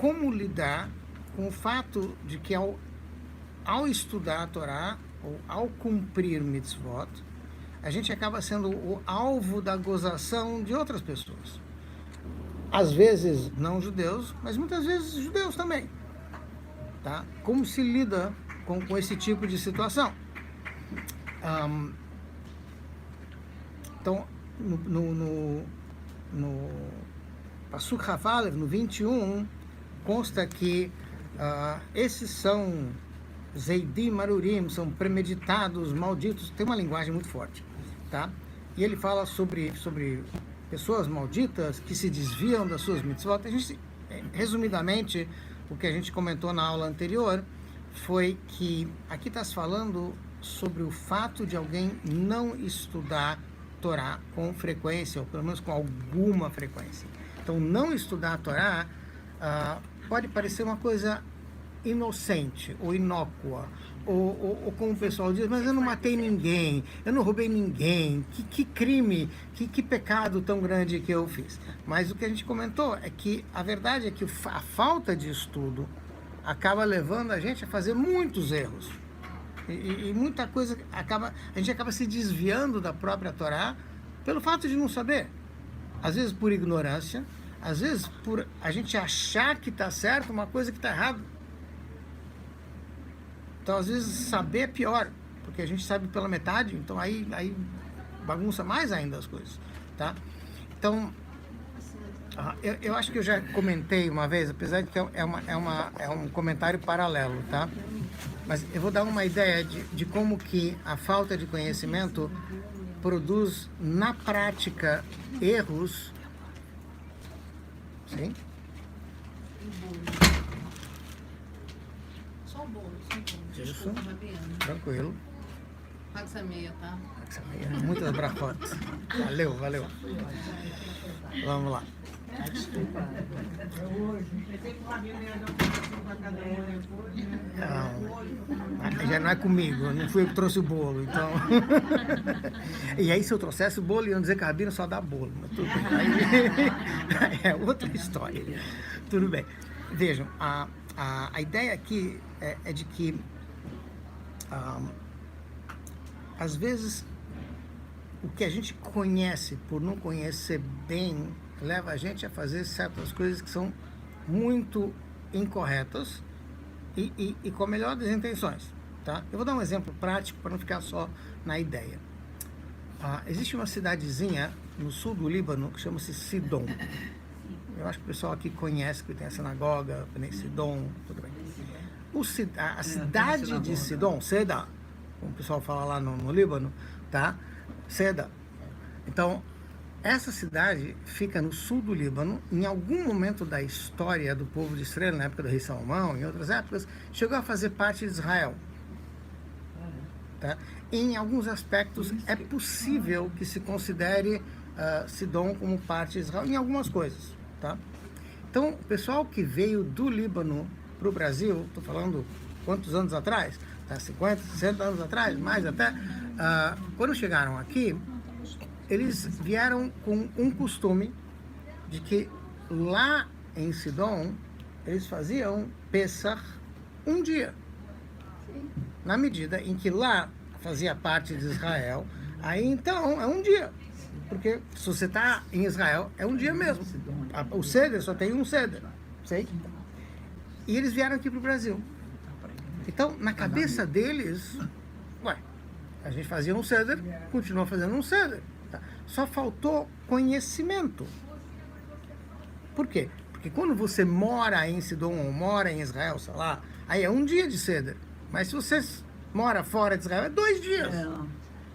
como lidar com o fato de que ao estudar a Torá, ou ao cumprir mitzvot, a gente acaba sendo o alvo da gozação de outras pessoas. Às vezes não judeus, mas muitas vezes judeus também. Tá? Como se lida com esse tipo de situação? Então, no Pasuk Havalev, no 21, consta que esses são Zeidim Marurim, são premeditados, malditos, tem uma linguagem muito forte, tá? E ele fala sobre pessoas malditas que se desviam das suas mitzvot. Resumidamente, o que a gente comentou na aula anterior foi que aqui está se falando sobre o fato de alguém não estudar Torá com frequência, ou pelo menos com alguma frequência. Então, não estudar a Torá pode parecer uma coisa inocente ou inócua, ou como o pessoal diz, mas eu não matei ninguém, eu não roubei ninguém, que crime, que pecado tão grande que eu fiz. Mas o que a gente comentou é que a verdade é que a falta de estudo acaba levando a gente a fazer muitos erros. E muita coisa a gente acaba se desviando da própria Torá pelo fato de não saber. Às vezes por ignorância, às vezes por a gente achar que está certo uma coisa que está errada. Então, às vezes, saber é pior, porque a gente sabe pela metade, então aí bagunça mais ainda as coisas, tá? Então, eu acho que eu já comentei uma vez, apesar de que é um comentário paralelo, tá? Mas eu vou dar uma ideia de como que a falta de conhecimento produz, na prática, erros. Sim? Só o bolo. Isso, tranquilo. Paga essa meia, tá? Muitas brachot. Valeu. Vamos lá. Já não é comigo, não fui eu que trouxe o bolo, então. E aí, se eu trouxesse o bolo, iam dizer que a Rabino só dá bolo. Mas tudo bem. Aí é outra história. Tudo bem. Vejam, a ideia aqui é de que às vezes o que a gente conhece por não conhecer bem leva a gente a fazer certas coisas que são muito incorretas e com a melhor das intenções, tá? Eu vou dar um exemplo prático para não ficar só na ideia. Existe uma cidadezinha no sul do Líbano que chama-se Sidom. Eu acho que o pessoal aqui conhece, que tem a sinagoga, tem Sidom, tudo bem. A cidade de Sidom, Seda, como o pessoal fala lá no Líbano, tá? Seda. Então, essa cidade fica no sul do Líbano. Em algum momento da história do povo de Israel, na época do rei Salomão, em outras épocas, chegou a fazer parte de Israel. Tá? Em alguns aspectos, é possível que se considere Sidom como parte de Israel, em algumas coisas. Tá? Então, o pessoal que veio do Líbano para o Brasil, estou falando quantos anos atrás? 50, 60 anos atrás, mais até. Quando chegaram aqui, eles vieram com um costume de que lá em Sidom, eles faziam Pesach um dia. Na medida em que lá fazia parte de Israel, aí então é um dia. Porque se você está em Israel, é um dia mesmo. O Seder só tem um Seder. Sei? E eles vieram aqui para o Brasil. Então, na cabeça deles, a gente fazia um Seder, continua fazendo um Seder. Tá? Só faltou conhecimento. Por quê? Porque quando você mora em Sidom ou mora em Israel, sei lá, aí é um dia de Seder. Mas se você mora fora de Israel, é 2 dias.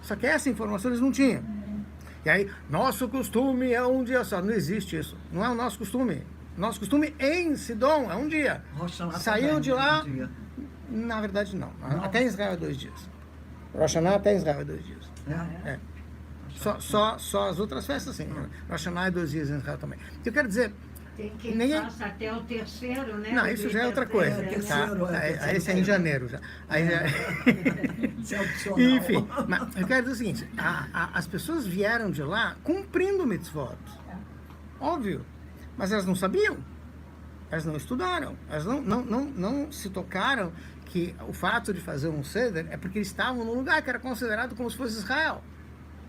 Só que essa informação eles não tinham. E aí, nosso costume é um dia só. Não existe isso. Não é o nosso costume. Nosso costume em Sidom é um dia. Saiu de lá, na verdade não. Até Israel é 2 dias. Rosh Hashanah até Israel é 2 dias. É. Só as outras festas, sim. Rosh Hashanah é 2 dias em Israel também. Eu quero dizer... Tem quem faça até o terceiro, né? Não, isso já é outra coisa. Tá? Esse é em janeiro já. Aí enfim, mas eu quero dizer o seguinte, as pessoas vieram de lá cumprindo o mitzvot. Óbvio. Mas elas não sabiam. Elas não estudaram, elas não se tocaram que o fato de fazer um ceder é porque eles estavam num lugar que era considerado como se fosse Israel.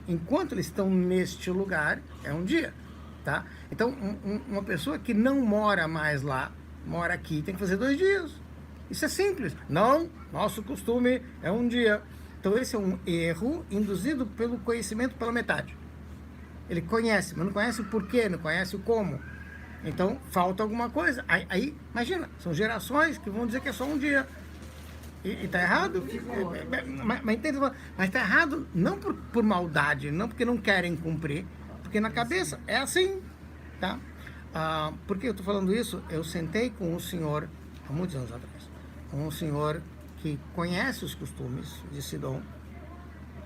Enquanto eles estão neste lugar, é um dia, tá? Então, uma pessoa que não mora mais lá, mora aqui, tem que fazer 2 dias. Isso é simples. Não, nosso costume é um dia. Então, esse é um erro induzido pelo conhecimento pela metade. Ele conhece, mas não conhece o porquê, não conhece o como. Então, falta alguma coisa. Aí, imagina, são gerações que vão dizer que é só um dia. E tá errado? Mas tá errado não por maldade, não porque não querem cumprir, porque na cabeça é assim, tá? Por que eu tô falando isso? Eu sentei com um senhor, há muitos anos atrás, um senhor que conhece os costumes de Sidom,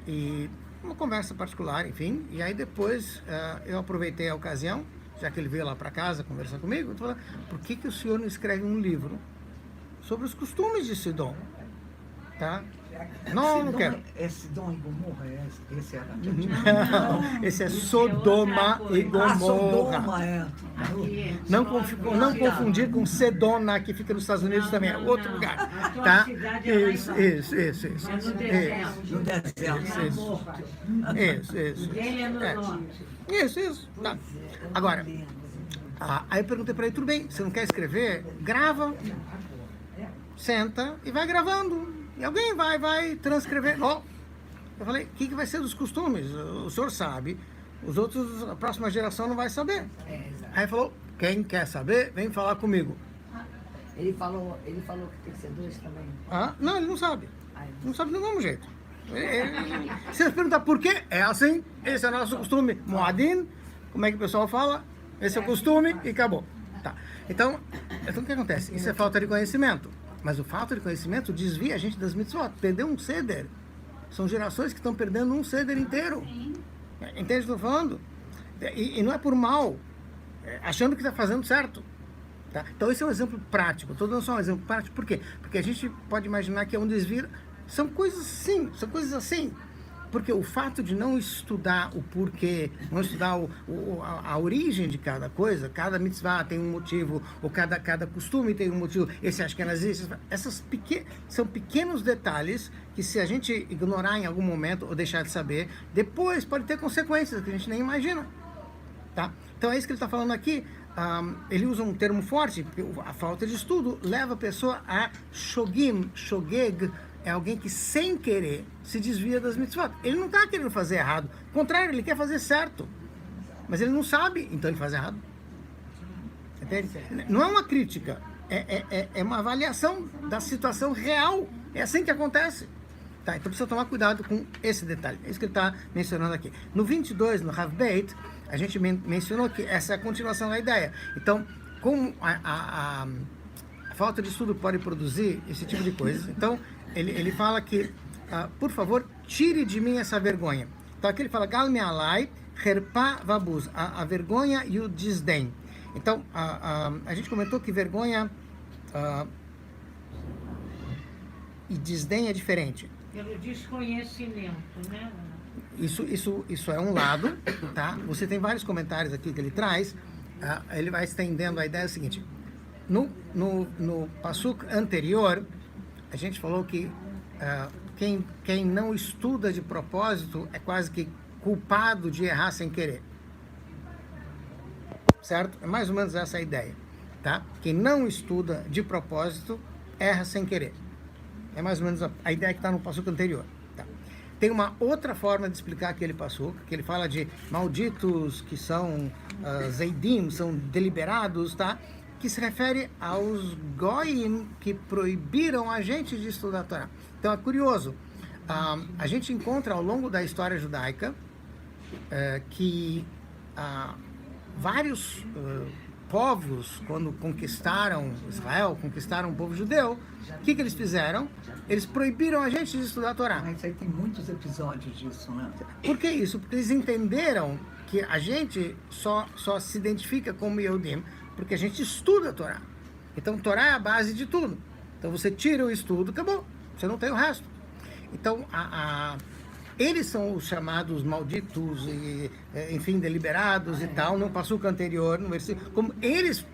e uma conversa particular, enfim, e aí depois eu aproveitei a ocasião, já que ele veio lá para casa conversar comigo, eu tô falando, por que o senhor não escreve um livro sobre os costumes de Sidom? Tá? Não quero. É Sidom e Gomorra? Esse era? Não, esse é Sodoma e Gomorra. Sodoma, é. Não confundir com Sedona, que fica nos Estados Unidos também, é outro lugar. Tá? Isso. No deserto. Isso. Tá. Agora, aí eu perguntei para ele, tudo bem, você não quer escrever? Grava, senta e vai gravando. E alguém vai transcrever. Eu falei, o que vai ser dos costumes? O senhor sabe, os outros, a próxima geração não vai saber. Aí ele falou, quem quer saber, vem falar comigo. Ele falou que tem que ser 2 também. Não, ele não sabe. Não sabe do mesmo jeito. Se você perguntar por quê, é assim, esse é o nosso costume. Moadim, como é que o pessoal fala? Esse é o costume e acabou. Tá. Então, o que acontece? Isso é falta de conhecimento. Mas o falta de conhecimento desvia a gente das mitzvot. Perder um ceder. São gerações que estão perdendo um ceder inteiro. Entende o que eu estou falando? E não é por mal. Achando que está fazendo certo. Tá? Então esse é um exemplo prático. Estou dando só um exemplo prático. Por quê? Porque a gente pode imaginar que é um desvio. São coisas assim. Porque o fato de não estudar o porquê, não estudar a origem de cada coisa, cada mitzvah tem um motivo, ou cada costume tem um motivo, esse acho que é nazista, são pequenos detalhes que se a gente ignorar em algum momento ou deixar de saber, depois pode ter consequências que a gente nem imagina. Tá? Então é isso que ele está falando aqui. Ele usa um termo forte, porque a falta de estudo leva a pessoa a shogeg, é alguém que sem querer se desvia das mitzvot. Ele não está querendo fazer errado. Ao contrário, ele quer fazer certo. Mas ele não sabe, então ele faz errado. Entende? Não é uma crítica. É uma avaliação da situação real. É assim que acontece. Tá, então precisa tomar cuidado com esse detalhe. É isso que ele está mencionando aqui. No 22, no Rav Beit, a gente mencionou que essa é a continuação da ideia. Então, como a falta de estudo pode produzir esse tipo de coisa, então ele fala que, por favor, tire de mim essa vergonha. Então aqui ele fala, Gal me alai, herpa vabuz, a vergonha e o desdém. Então, a gente comentou que vergonha e desdém é diferente. Pelo desconhecimento, né? Isso é um lado, tá? Você tem vários comentários aqui que ele traz, ele vai estendendo a ideia seguinte. No Pasuk anterior, a gente falou que quem não estuda de propósito é quase que culpado de errar sem querer. Certo? É mais ou menos essa a ideia. Tá? Quem não estuda de propósito erra sem querer. É mais ou menos a ideia que está no Pasuk anterior. Tá? Tem uma outra forma de explicar aquele Pasuk, que ele fala de malditos que são zeidim, são deliberados, tá? Que se refere aos goyim que proibiram a gente de estudar a Torá. Então é curioso, a gente encontra ao longo da história judaica que vários povos, quando conquistaram Israel, conquistaram o povo judeu, o que eles fizeram? Eles proibiram a gente de estudar a Torá. Mas aí tem muitos episódios disso, né? Por que isso? Porque eles entenderam que a gente só se identifica como Yehudim porque a gente estuda a Torá. Então, Torá é a base de tudo. Então, você tira o estudo, acabou. Você não tem o resto. Então, eles são os chamados malditos, e, enfim, deliberados e tal, no passuco anterior, no versículo, como eles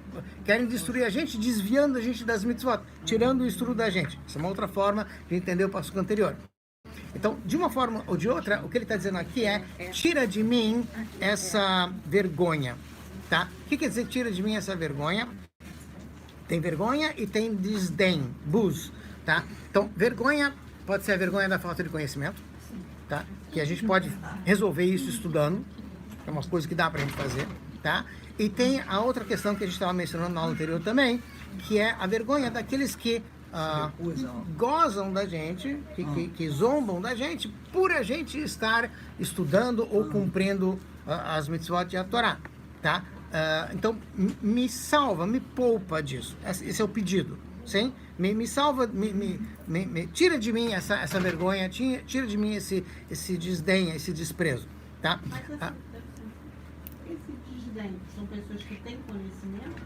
querem destruir a gente, desviando a gente das mitzvot, tirando o estudo da gente. Essa é uma outra forma de entender o passo anterior. Então, de uma forma ou de outra, o que ele está dizendo aqui é: tira de mim essa vergonha. Tá? O que quer dizer tira de mim essa vergonha? Tem vergonha e tem desdém, buz. Tá? Então, vergonha pode ser a vergonha da falta de conhecimento, tá? Que a gente pode resolver isso estudando. É uma coisa que dá pra gente fazer. Tá? E tem a outra questão que a gente estava mencionando na aula anterior também, que é a vergonha daqueles que gozam da gente, que zombam da gente, por a gente estar estudando ou cumprindo as mitzvot de Torá, tá? Então, me salva, me poupa disso. Esse é o pedido, sim? Me salva, me tira de mim essa vergonha, tira de mim esse desdém, esse desprezo, tá? Mas esse desdém, são pessoas que têm conhecimento?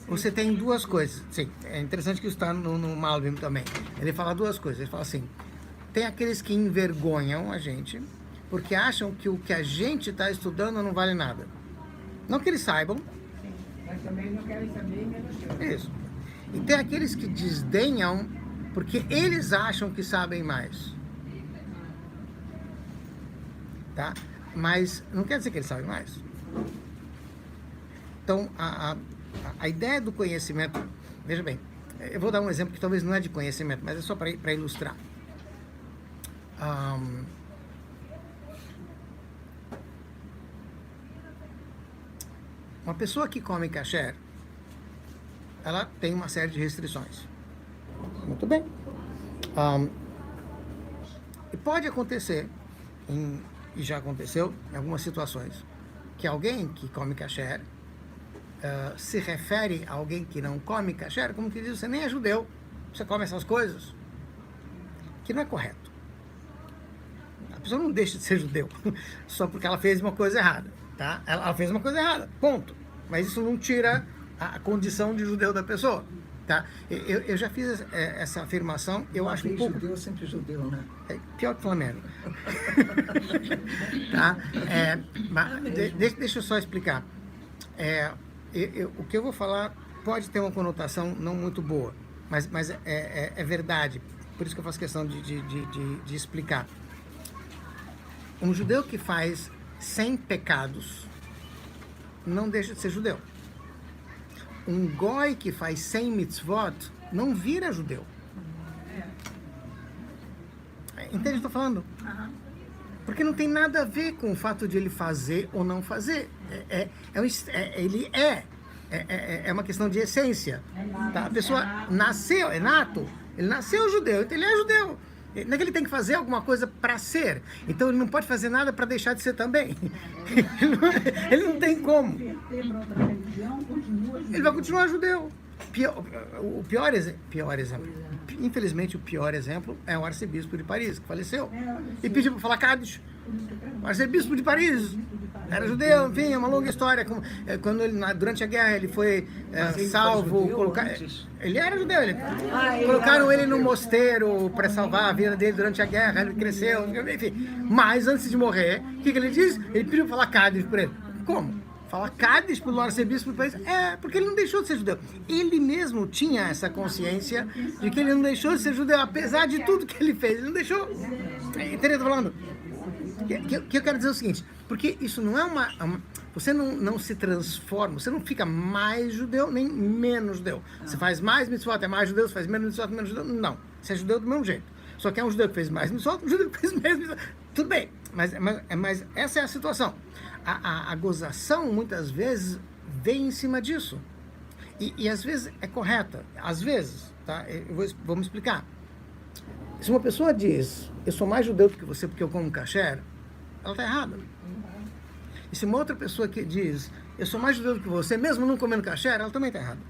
Você tem duas coisas. Sim, é interessante que isso está no Malbim também. Ele fala duas coisas. Ele fala assim: tem aqueles que envergonham a gente porque acham que o que a gente está estudando não vale nada. Não que eles saibam. Mas também não querem saber menos. Isso. E tem aqueles que desdenham porque eles acham que sabem mais. Tá? Mas não quer dizer que eles sabem mais. Então, a ideia do conhecimento, veja bem, eu vou dar um exemplo que talvez não é de conhecimento, mas é só para ilustrar. Uma pessoa que come kasher, ela tem uma série de restrições. Muito bem. E pode acontecer, e já aconteceu em algumas situações, que alguém que come kasher se refere a alguém que não come kasher, como que diz: você nem é judeu, você come essas coisas, que não é correto. A pessoa não deixa de ser judeu só porque ela fez uma coisa errada, tá? Ela fez uma coisa errada, ponto. Mas isso não tira a condição de judeu da pessoa, tá? Eu já fiz essa afirmação, eu acho um pouco... Judeu é sempre judeu, né? É pior que Flamengo. Tá? Deixa eu só explicar. O que eu vou falar pode ter uma conotação não muito boa, mas é verdade. Por isso que eu faço questão de explicar. Um judeu que faz 100 pecados não deixa de ser judeu. Um goi que faz 100 mitzvot não vira judeu. Entende o que eu estou falando? Porque não tem nada a ver com o fato de ele fazer ou não fazer. Ele é uma questão de essência. Tá? A pessoa nasceu, é nato. Ele nasceu judeu, então ele é judeu. Não é que ele tem que fazer alguma coisa para ser. Então ele não pode fazer nada para deixar de ser também. Ele não tem como. Ele vai continuar judeu. O pior exemplo, infelizmente o pior exemplo é o arcebispo de Paris, que faleceu. E pediu para falar Cádiz. O arcebispo de Paris era judeu, enfim, é uma longa história. Quando durante a guerra ele foi salvo, ele era judeu, colocaram ele no mosteiro para salvar a vida dele durante a guerra, ele cresceu, enfim. Mas antes de morrer, o que ele disse? Ele pediu para falar Cádiz por ele. Como? Falar Cádiz pelo arcebispo do país? porque ele não deixou de ser judeu. Ele mesmo tinha essa consciência de que ele não deixou de ser judeu, apesar de tudo que ele fez. Ele não deixou. Entendeu o que eu tô falando? Que eu quero dizer o seguinte, porque isso não é você não se transforma, você não fica mais judeu nem menos judeu. Você faz mais mitzvot, é mais judeu, você faz menos mitzvot, menos judeu. Não, você é judeu do mesmo jeito. Só que é um judeu que fez mais mitzvot, um judeu que fez menos mitzvot. Tudo bem, mas essa é a situação. A gozação, muitas vezes, vem em cima disso. E às vezes é correta. Às vezes, tá? Vou me explicar. Se uma pessoa diz, eu sou mais judeu do que você porque eu como kasher, ela está errada. E se uma outra pessoa que diz, eu sou mais judeu do que você, mesmo não comendo kasher, ela também está errada.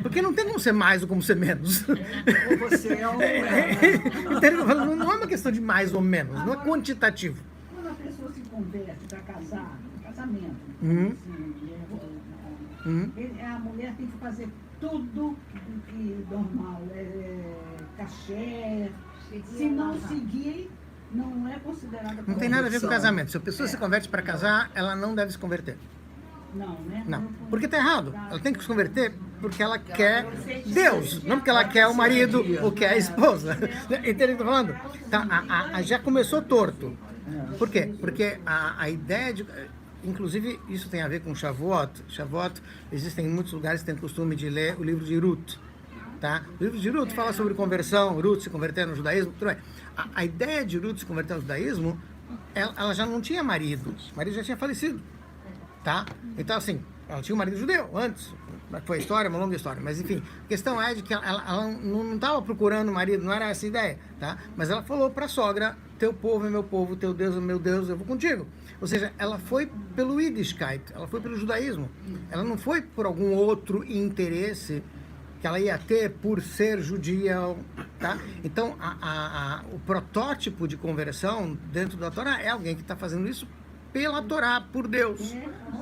Porque não tem como ser mais ou como ser menos. Ou você é ou não é. Não é uma questão de mais ou menos, não é quantitativo. Quando a pessoa se converte para casar, casamento, a mulher tem que fazer tudo que normal, cachê. Se não seguir, não é considerada. Não tem nada a ver com casamento. Se a pessoa se converte para casar, ela não deve se converter. Não, né? Não, porque tá errado. Ela tem que se converter porque ela quer Deus, não porque ela quer o marido ou quer a esposa. Entende o que eu tô falando? Tá, já começou torto. Por quê? Porque a ideia de... Inclusive, isso tem a ver com Shavuot. Shavuot, existem muitos lugares que têm o costume de ler o livro de Ruth. Tá? O livro de Ruth fala sobre conversão, Ruth se converter no judaísmo, tudo bem. A ideia de Ruth se converter no judaísmo, ela já não tinha marido. O marido já tinha falecido. Tá? Então, assim, ela tinha um marido judeu antes. Foi a história, uma longa história. Mas, enfim, a questão é de que ela não estava procurando marido, não era essa a ideia. Tá? Mas ela falou para a sogra, teu povo é meu povo, teu Deus é meu Deus, eu vou contigo. Ou seja, ela foi pelo Yiddishkeit, ela foi pelo judaísmo. Ela não foi por algum outro interesse que ela ia ter por ser judia. Tá? Então, o protótipo de conversão dentro da Torá é alguém que está fazendo isso pela Torá, por Deus.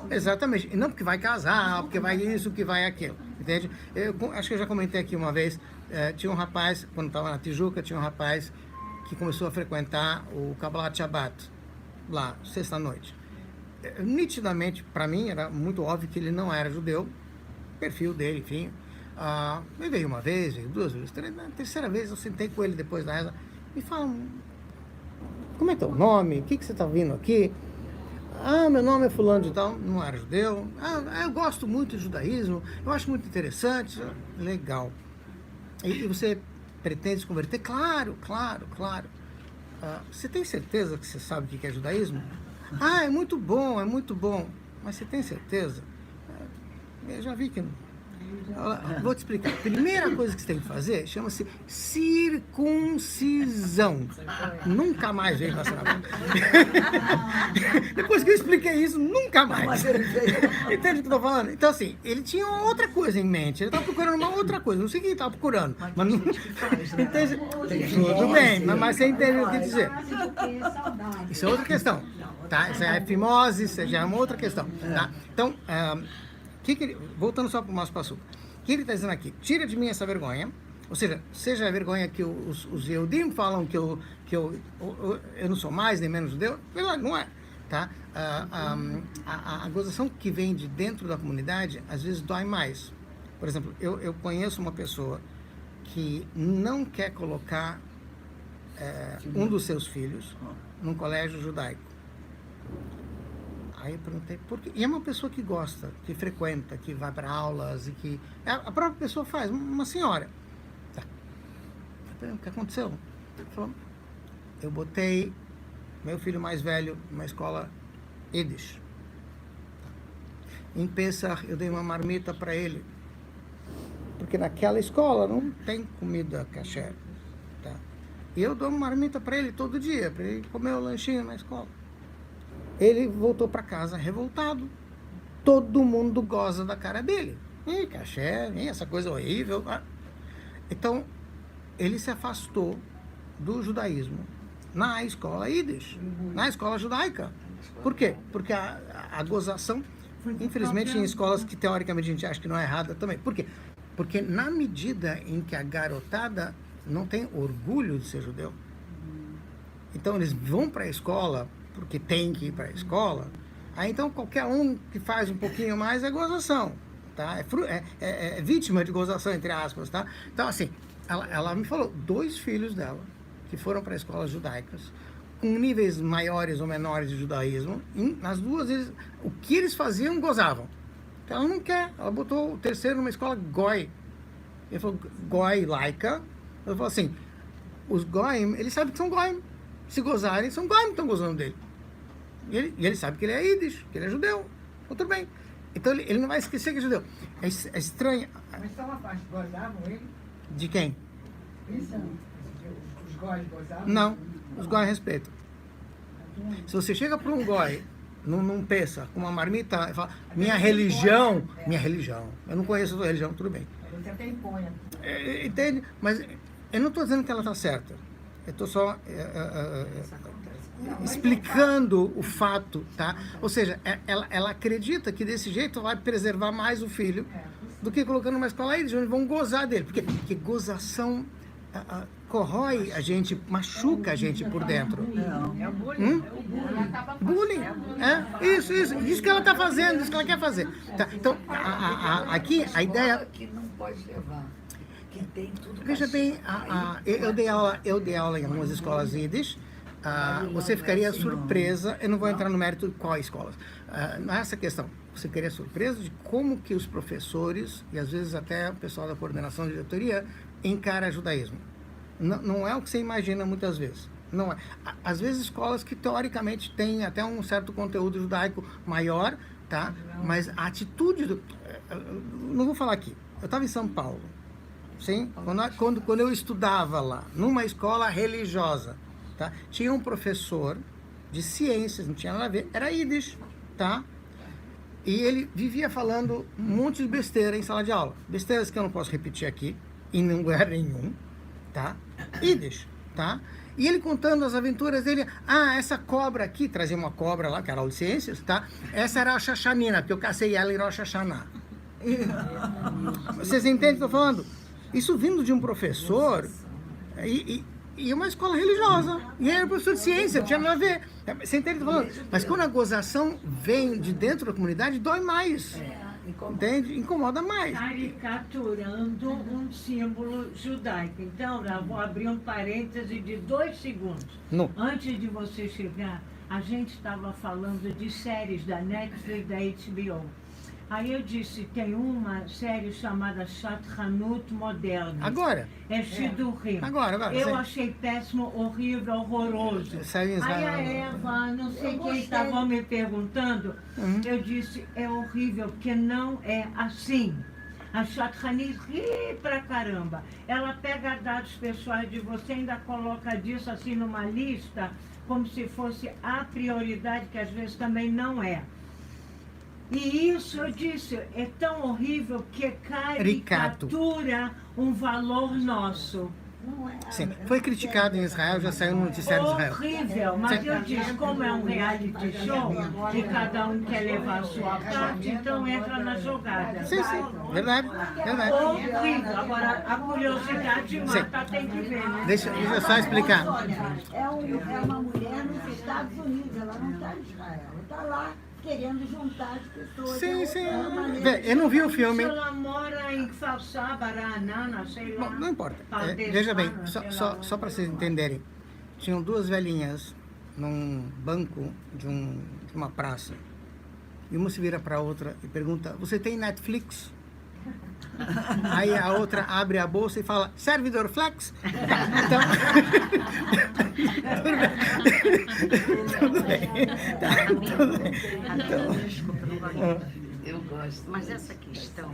Exatamente. E não porque vai casar, porque vai isso, que vai aquilo. Entende? Eu acho que eu já comentei aqui uma vez, tinha um rapaz, quando estava na Tijuca, tinha um rapaz que começou a frequentar o Kabbalat Shabbat, lá, sexta-noite. Nitidamente, para mim, era muito óbvio que ele não era judeu, perfil dele, enfim. Ele veio uma vez, veio duas vezes, na terceira vez eu sentei com ele depois da reza, me fala, como é teu nome? O que você está vindo aqui? Meu nome é fulano de tal, não era judeu. Eu gosto muito do judaísmo, eu acho muito interessante. Legal. E você pretende se converter? Claro. Você tem certeza que você sabe o que é judaísmo? É muito bom. Mas você tem certeza? Eu já vi que não. Vou te explicar. A primeira coisa que você tem que fazer chama-se circuncisão. Nunca mais veio relacionamento. Depois que eu expliquei isso, nunca mais. Entende o que eu estou falando? Então, assim, ele tinha outra coisa em mente. Ele estava procurando uma outra coisa. Não sei o que ele estava procurando. Mas não... Entende? Tudo bem, mas você entende o que dizer. Isso é outra questão. Tá? Isso é a fimose, isso já é uma outra questão. Tá? Então, voltando só para o nosso passo. O que ele está dizendo aqui? Tira de mim essa vergonha, ou seja a vergonha que os Yehudim falam que eu não sou mais nem menos judeu, não é. Tá? A gozação que vem de dentro da comunidade, às vezes dói mais. Por exemplo, eu conheço uma pessoa que não quer colocar um dos seus filhos num colégio judaico. Aí eu perguntei por quê. E é uma pessoa que gosta, que frequenta, que vai para aulas e que a própria pessoa faz, uma senhora. Tá. O que aconteceu? Ele falou, eu botei meu filho mais velho numa escola Yiddish. Em Pesach eu dei uma marmita para ele, porque naquela escola não tem comida kasher. Tá? E eu dou uma marmita para ele todo dia, para ele comer o lanchinho na escola. Ele voltou para casa revoltado. Todo mundo goza da cara dele. Kasher, essa coisa horrível. Então, ele se afastou do judaísmo na escola Yiddish, na escola judaica. Por quê? Porque a gozação, infelizmente, em escolas que teoricamente a gente acha que não é errada também. Por quê? Porque na medida em que a garotada não tem orgulho de ser judeu, então eles vão para a escola porque tem que ir para a escola, aí então qualquer um que faz um pouquinho mais é gozação, tá? É vítima de gozação, entre aspas, tá? Então, assim, ela me falou, 2 filhos dela que foram para escolas judaicas, com níveis maiores ou menores de judaísmo, nas duas vezes, o que eles faziam, gozavam. Então ela não quer, ela botou o terceiro numa escola goi. Ele falou, goi laica. Ela falou assim, os goim, eles sabem que são goim. Se gozarem, são goim que estão gozando dele. E ele sabe que ele é Yiddish, que ele é judeu. Tudo bem. Então ele não vai esquecer que é judeu. É estranho. Mas só uma parte, gozavam ele? De quem? Isso, os góis gozavam? Não, os góis respeitam. Se você chega para um gói, num peça, com uma marmita, e fala, minha religião, eu não conheço a sua religião, tudo bem. Você até impõe. Entende? Mas eu não estou dizendo que ela está certa. Eu estou só explicando o fato, tá? Ou seja, ela acredita que desse jeito vai preservar mais o filho do que colocando numa escola aí, onde vão gozar dele. Porque gozação corrói a gente, machuca a gente por dentro. É o bullying. É o bullying. Bullying. Isso que ela está fazendo, isso que ela quer fazer. Tá, então, aqui a ideia... Que não pode levar. Que tem tudo Veja bem, eu dei aula em algumas escolas Yiddish. Você ficaria surpresa, eu não vou entrar no mérito de quais escolas, não é essa questão, você ficaria surpresa de como que os professores, e às vezes até o pessoal da coordenação de diretoria, encara judaísmo. Não é o que você imagina muitas vezes. Não é. Às vezes escolas que teoricamente têm até um certo conteúdo judaico maior, tá? Mas a atitude não vou falar aqui, eu estava em São Paulo, sim? Quando eu estudava lá, numa escola religiosa, tá? Tinha um professor de ciências, não tinha nada a ver, era Yiddish, tá? E ele vivia falando um monte de besteira em sala de aula. Besteiras que eu não posso repetir aqui, em lugar nenhum, tá? Yiddish, tá? E ele contando as aventuras dele, essa cobra aqui, trazia uma cobra lá, que era aula de ciências, tá? Essa era a Xaxanina, porque eu cacei ela em Rosh Hashanah. Vocês entendem o que eu estou falando? Isso vindo de um professor e uma escola religiosa. E ele era professor de ciência, não tinha nada a ver. Você entende o que eu estou falando? Mas quando a gozação vem de dentro da comunidade, dói mais. Entende? Incomoda mais. Caricaturando um símbolo judaico. Então, eu vou abrir um parêntese de 2 segundos. Não. Antes de você chegar, a gente estava falando de séries da Netflix, da HBO. Aí eu disse, tem uma série chamada Shadchanut Moderna. Agora? É Shidurim. Agora. Eu achei péssimo, horrível, horroroso. Saiu Aí a Eva, não sei quem estavam me perguntando, eu disse, é horrível, porque não é assim. A Shadchanit ri pra caramba. Ela pega dados pessoais de você, ainda coloca disso assim numa lista, como se fosse a prioridade, que às vezes também não é. E isso, eu disse, é tão horrível que caricatura um valor nosso. Sim, foi criticado em Israel, já saiu no noticiário de Israel. Horrível, mas eu disse, como é um reality show e cada um quer levar a sua parte, então entra na jogada. Sim, verdade. Horrível. Agora, a curiosidade mata, tem que ver, né? Deixa eu só explicar. É uma mulher nos Estados Unidos, ela não está em Israel, ela está lá querendo juntar as pessoas. Sim. Eu não vi o filme. Ela mora em Falsá, Baranana, sei lá. Bom, não importa. Veja bem, só para vocês entenderem. Tinham 2 velhinhas num banco de uma praça. E uma se vira para a outra e pergunta, você tem Netflix? Aí a outra abre a bolsa e fala, servidor flex? Então... Tudo bem. Eu gosto. Mas essa questão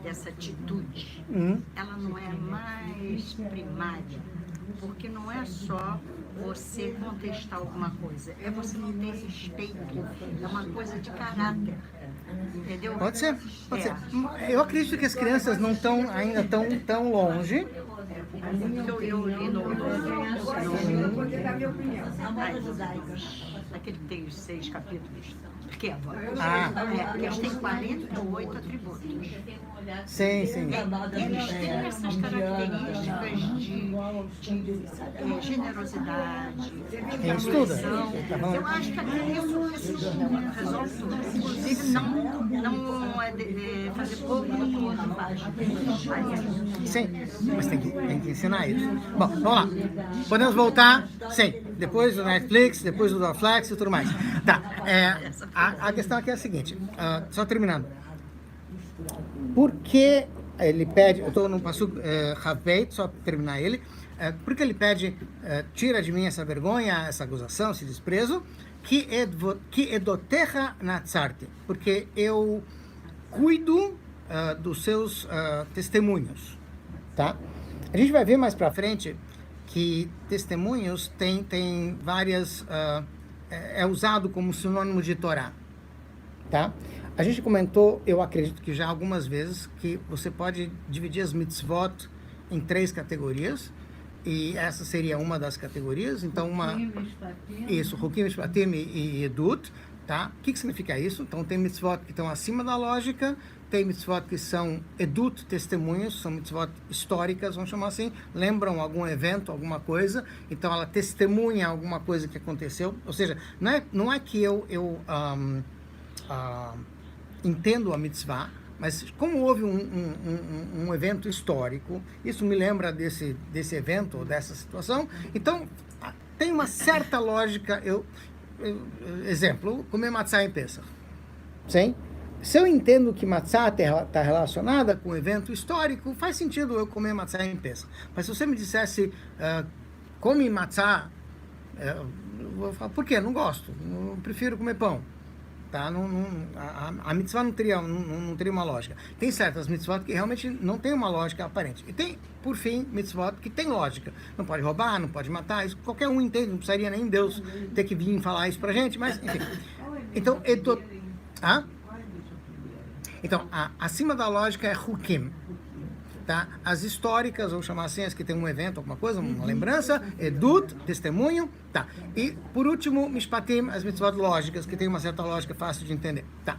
dessa atitude, ela não é mais primária, porque não é só você contestar alguma coisa, é você não ter respeito, é uma coisa de caráter, entendeu? Pode ser. Eu acredito que as crianças não estão ainda tão longe. Eu li naquele que tem os 6 capítulos, que é eles têm 48 atributos. Sim. Eles têm essas características de generosidade, de Estuda. eu acho que isso resolve tudo. Inclusive, não é fazer pouco do que o outro faz. Sim, mas tem que ensinar isso. Bom, vamos lá. Podemos voltar? Sim. Depois do Netflix, depois do Dorflex e tudo mais. Tá. A questão aqui é a seguinte. Só terminando. Por que ele pede... Eu estou no Pasuk Haveit, só para terminar ele. Por que ele pede, tira de mim essa vergonha, essa acusação, esse desprezo? Que edoterra natsarti. Porque eu cuido dos seus testemunhos. Tá? A gente vai ver mais para frente que testemunhos tem várias... é usado como sinônimo de Torá. Tá? A gente comentou, eu acredito que já algumas vezes, que você pode dividir as mitzvot em 3 categorias, e essa seria uma das categorias. Então, isso, Hukim, Mishpatim e Edut. Tá? O que significa isso? Então, tem mitzvot que estão acima da lógica, tem mitzvot que são edut, testemunhos, são mitzvot históricas, vamos chamar assim, lembram algum evento, alguma coisa, então ela testemunha alguma coisa que aconteceu, ou seja, não é que eu entendo a mitzvah, mas como houve um evento histórico, isso me lembra desse evento ou dessa situação, então tem uma certa lógica. Exemplo, comer matzah em Pesach. Sim? Se eu entendo que matzah está relacionada com um evento histórico, faz sentido eu comer matzah em Pesach. Mas se você me dissesse, come matzah, eu vou falar, por quê? Não gosto. Eu prefiro comer pão. Tá? A mitzvah não teria uma lógica. Tem certas mitzvot que realmente não tem uma lógica aparente. E tem, por fim, mitzvot que tem lógica. Não pode roubar, não pode matar, isso qualquer um entende, não precisaria nem Deus ter que vir falar isso pra gente, mas enfim. Então, então acima da lógica é hukim. Tá? As históricas, vou chamar assim, as que tem um evento, alguma coisa, uma lembrança, edut, testemunho, tá. E, por último, mishpatim, as mitzvot lógicas, que tem uma certa lógica fácil de entender. Tá.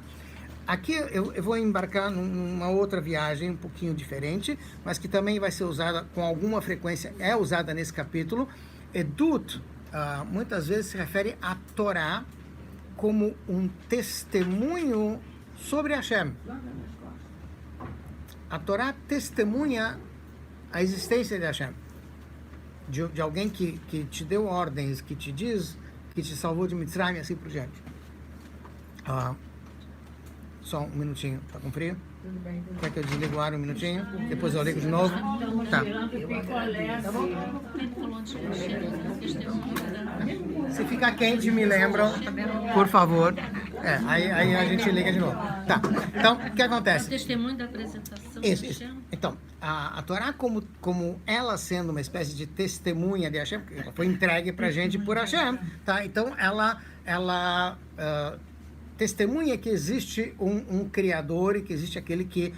Aqui eu vou embarcar numa outra viagem um pouquinho diferente, mas que também vai ser usada com alguma frequência, é usada nesse capítulo. Edut, muitas vezes se refere à Torá como um testemunho sobre Hashem. A Torá testemunha a existência de Hashem, de alguém que te deu ordens, que te diz, que te salvou de Mitzrayim e assim por diante. Só um minutinho, tá com frio? Quer que eu desligue o ar um minutinho? Depois eu ligo de novo? Tá. Se ficar quente, me lembram, por favor. Aí a gente liga de novo. Tá. Então, o que acontece? É o testemunho da apresentação. Isso. Então, a Torá, como ela sendo uma espécie de testemunha de Hashem, ela foi entregue pra gente por Hashem, tá? Então, ela testemunha que existe um Criador e que existe aquele que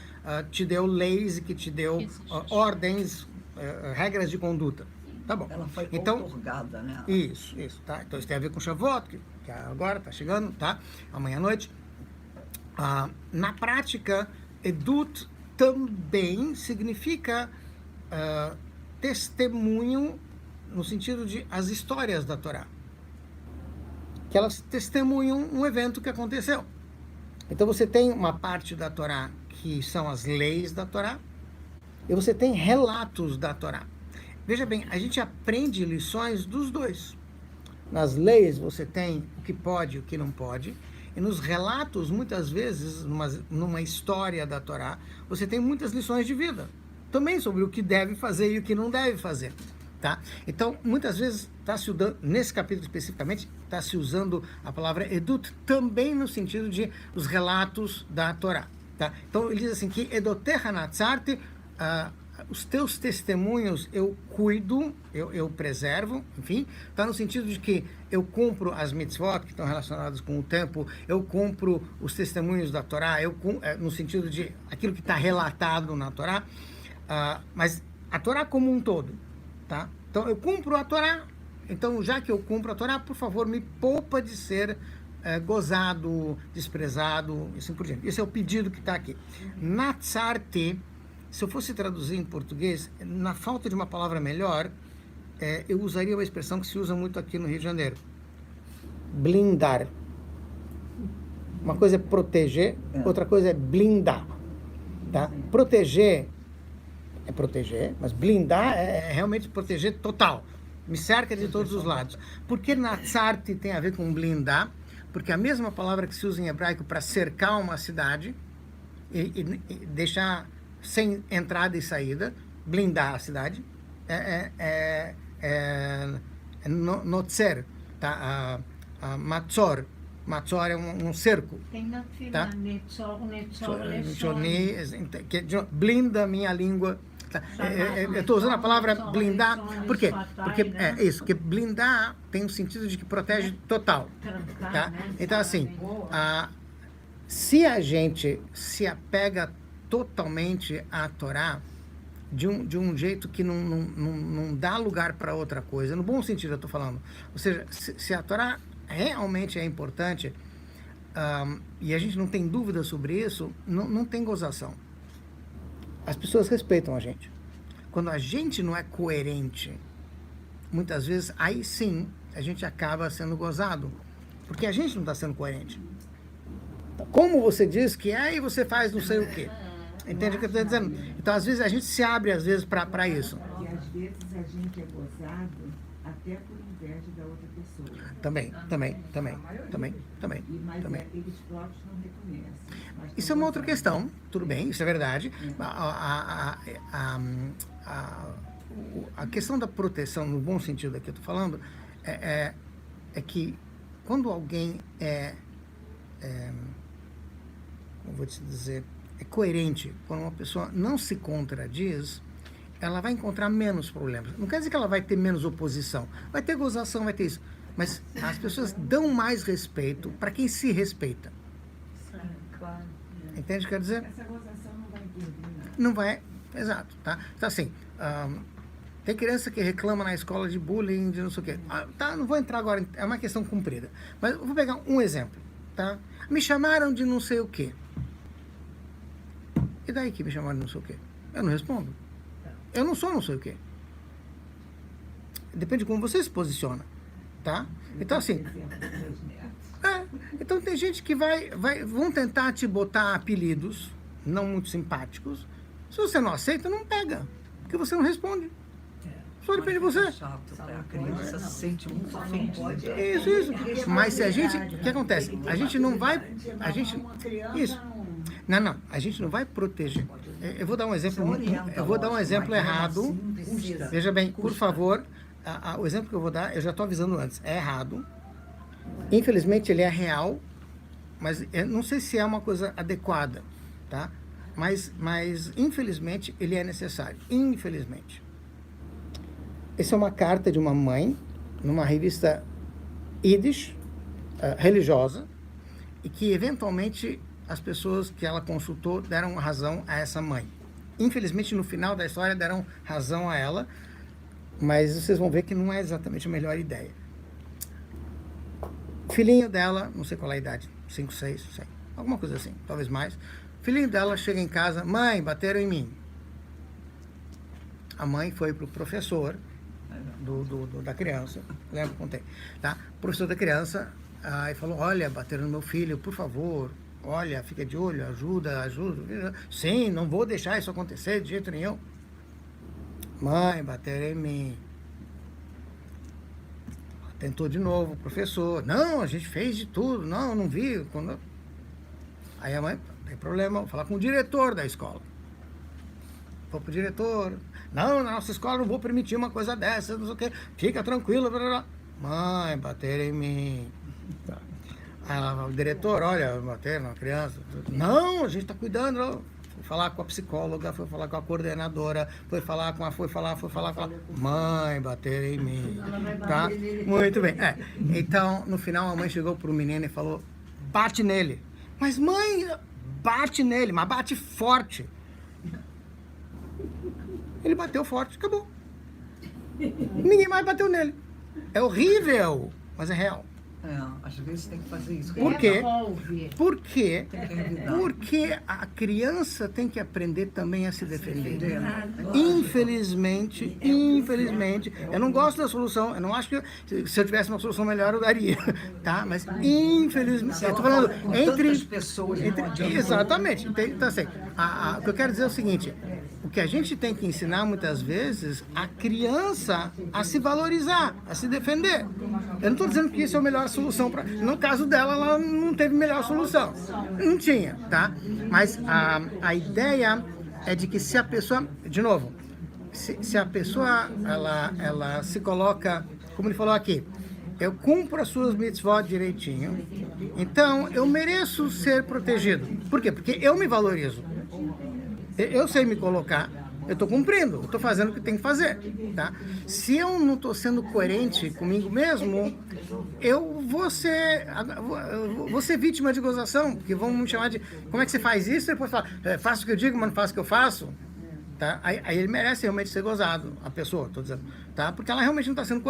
te deu leis e que te deu ordens, regras de conduta. Tá bom. Ela foi outorgada, né? Isso, tá? Então isso tem a ver com Shavuot, que agora está chegando, tá? Amanhã à noite. Na prática, edut também significa testemunho no sentido de as histórias da Torá. Que elas testemunham um evento que aconteceu. Então você tem uma parte da Torá que são as leis da Torá e você tem relatos da Torá. Veja bem, a gente aprende lições dos dois. Nas leis você tem o que pode e o que não pode, e nos relatos, muitas vezes, numa história da Torá, você tem muitas lições de vida, também sobre o que deve fazer e o que não deve fazer. Tá? Então, muitas vezes, nesse capítulo especificamente, está se usando a palavra edut também no sentido de os relatos da Torá. Tá? Então, ele diz assim que edotecha natzarti, os teus testemunhos eu cuido, eu preservo, enfim, está no sentido de que eu cumpro as mitzvot que estão relacionadas com o tempo, eu cumpro os testemunhos da Torá, no sentido de aquilo que está relatado na Torá, mas a Torá como um todo. Tá? Então eu cumpro a Torá, então já que eu cumpro a Torá, por favor, me poupa de ser gozado, desprezado, e assim por diante. Esse é o pedido que está aqui. Natzarti, se eu fosse traduzir em português, na falta de uma palavra melhor, eu usaria uma expressão que se usa muito aqui no Rio de Janeiro. Blindar. Uma coisa é proteger, outra coisa é blindar. Tá? Proteger é proteger, mas blindar é realmente proteger total. Me cerca de todos os lados. Por que Natzarti tem a ver com blindar? Porque a mesma palavra que se usa em hebraico para cercar uma cidade e deixar sem entrada e saída, blindar a cidade, notzer, tá? Matzor. Matzor é um cerco. Tem na fila, tá? Netzor, que blinda minha língua. Tá? Eu estou usando a palavra blindar, por quê? Porque isso, que blindar tem o sentido de que protege total. Tá? Então, assim, se a gente se apega totalmente à Torá, de um jeito que não dá lugar para outra coisa, no bom sentido eu estou falando, ou seja, se a Torá realmente é importante, e a gente não tem dúvida sobre isso, não tem gozação. As pessoas respeitam a gente. Quando a gente não é coerente, muitas vezes, aí sim, a gente acaba sendo gozado. Porque a gente não está sendo coerente. Como você diz que é e você faz não sei o quê. Entende o que eu estou dizendo? Então, às vezes, a gente se abre, às vezes, para isso. E às vezes a gente é gozado até por inveja da outra pessoa. Também. Mas eles próprios não reconhecem. Mas Isso é uma outra questão, tudo bem, isso é verdade. A questão da proteção, no bom sentido aqui eu estou falando, é que quando alguém como vou te dizer, é coerente, quando uma pessoa não se contradiz, ela vai encontrar menos problemas. Não quer dizer que ela vai ter menos oposição, vai ter gozação, vai ter isso. Mas as pessoas dão mais respeito para quem se respeita. Claro. Entende o que quer dizer? essa gozação não vai intervir nada. Não vai, exato, tá? Então, assim, tem criança que reclama na escola de bullying, de não sei o quê. Tá, não vou entrar agora, é uma questão comprida. Mas eu vou pegar um exemplo, tá? Me chamaram de não sei o quê. E daí que me chamaram de não sei o quê? Eu não respondo. Eu não sou não sei o quê. Depende de como você se posiciona, tá? Então, assim... então tem gente que vão tentar te botar apelidos não muito simpáticos. Se você não aceita, não pega, porque você não responde. Só depende de você. Chato, a criança se sente muito ofendida. Isso. Mas se a gente... O que acontece? A gente não vai... Isso. Não. A gente não vai proteger. Eu vou dar um exemplo... Eu vou dar um exemplo errado. Veja bem, por favor. O exemplo que eu vou dar, eu já estou avisando antes. É errado. Infelizmente, ele é real. Mas eu não sei se é uma coisa adequada. Tá? Mas infelizmente, ele é necessário. Infelizmente. Essa é uma carta de uma mãe, numa revista Yiddish, religiosa, e que, eventualmente, as pessoas que ela consultou deram razão a essa mãe. Infelizmente, no final da história, deram razão a ela, mas vocês vão ver que não é exatamente a melhor ideia. Filhinho dela, não sei qual é a idade, 5, 6, não sei, alguma coisa assim, talvez mais. Filhinho dela chega em casa, mãe, bateram em mim. A mãe foi para o professor da criança, lembra que contei, tá? O professor da criança e falou, olha, bateram no meu filho, por favor, olha, fica de olho, ajuda. Sim, não vou deixar isso acontecer de jeito nenhum. Mãe, bateram em mim. Tentou de novo o professor, não, a gente fez de tudo, não vi. Aí a mãe, não tem problema, vou falar com o diretor da escola. Vou pro diretor, não, na nossa escola não vou permitir uma coisa dessa, não sei o que, fica tranquilo, blá, blá. Mãe, bateram em mim. O diretor, olha, bateram na criança. Não, a gente está cuidando. Foi falar com a psicóloga, foi falar com a coordenadora, foi falar com a... Mãe, bateram em mim. Tá? Muito bem. Então, no final, a mãe chegou pro menino e falou, bate nele. Mas, mãe, bate nele, mas bate forte. Ele bateu forte, acabou. Ninguém mais bateu nele. É horrível, mas é real. Às vezes tem que fazer isso. Por quê? Porque Porque a criança tem que aprender também a se defender. Infelizmente, eu não gosto da solução, eu não acho que se eu tivesse uma solução melhor eu daria, tá? Mas infelizmente, eu tô falando entre pessoas, exatamente. Então assim, o que eu quero dizer é o seguinte, o que a gente tem que ensinar muitas vezes a criança a se valorizar, a se defender. Eu não estou dizendo que isso é a melhor solução. No caso dela, ela não teve melhor solução. Não tinha, tá? Mas a ideia é de que se a pessoa, de novo, se a pessoa, ela se coloca, como ele falou aqui, eu cumpro as suas mitzvot direitinho, então eu mereço ser protegido. Por quê? Porque eu me valorizo. Eu sei me colocar, eu estou cumprindo, eu estou fazendo o que tem que fazer, tá? Se eu não estou sendo coerente comigo mesmo, eu vou ser vítima de gozação, porque vão me chamar de, como é que você faz isso? Depois fala, faço o que eu digo, mas não faço o que eu faço, tá? Aí ele merece realmente ser gozado, a pessoa, estou dizendo, tá? Porque ela realmente não está sendo coerente.